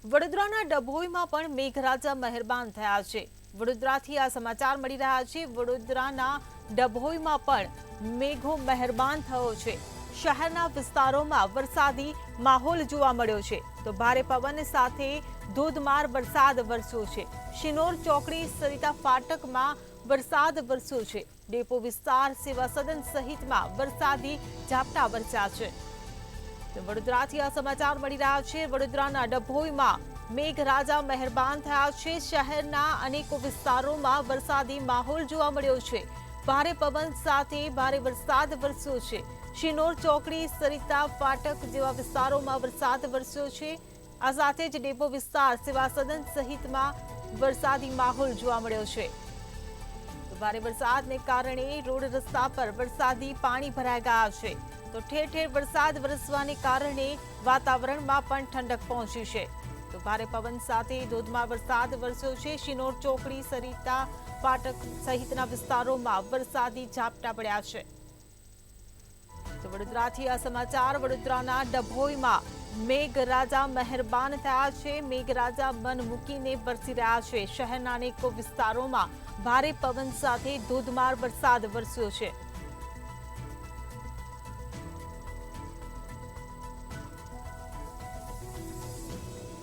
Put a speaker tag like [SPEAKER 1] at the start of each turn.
[SPEAKER 1] વડોદરાના ડભોઈમાં પણ મેઘરાજા મહેરબાન થયા છે। વડોદરાથી આ સમાચાર મળી રહ્યા છે। વડોદરાના ડભોઈમાં પણ મેઘો મહેરબાન થયો છે। શહેરના વિસ્તારોમાં વરસાદી માહોલ જોવા મળ્યો છે તો ભારે પવન સાથે ધોધમાર વરસાદ વરસ્યો છે। શિનોર ચોકડી સરિતા ફાટકમાં વરસાદ વરસ્યો છે। ડેપો વિસ્તાર સેવા સદન સહિતમાં વરસાદી ઝાપટા વરસ્યા છે। વડોદરાથી આ સમાચાર મળી રહ્યા છે। વડોદરાના ડભોઈમાં મેઘરાજા મહેરબાન થયા છે। શહેરના અનેકો વિસ્તારોમાં વરસાદી માહોલ જોવા મળ્યો છે। ભારે પવન સાથે ભારે વરસાદ વરસ્યો છે। શિનોર ચોકડી સરિતા ફાટક જેવા વિસ્તારોમાં વરસાદ વરસ્યો છે। આ સાથે જ ડેપો વિસ્તાર સેવા સદન સહિતમાં વરસાદી માહોલ જોવા મળ્યો છે। ભારે વરસાદને કારણે રોડ રસ્તા પર વરસાદી પાણી ભરાઈ ગયા છે તો ઠેર ઠેર વરસાદ વરસવાને કારણે વાતાવરણમાં પણ ઠંડક પહોંચી છે તો ભારે પવન સાથે ધોધમાર વરસાદ વરસ્યો છે। શિનોર ચોકડી સરિતા ફાટક સહિતના વિસ્તારોમાં વરસાદી ઝાપટા પડ્યા છે। તો વડોદરાથી આ સમાચાર। વડોદરાના ડભોઈમાં મેઘરાજા મહેરબાન થયા છે। મેઘરાજા મન મૂકીને વરસી રહ્યા છે। શહેરના અનેકો વિસ્તારોમાં ભારે પવન સાથે ધોધમાર વરસાદ વરસ્યો છે।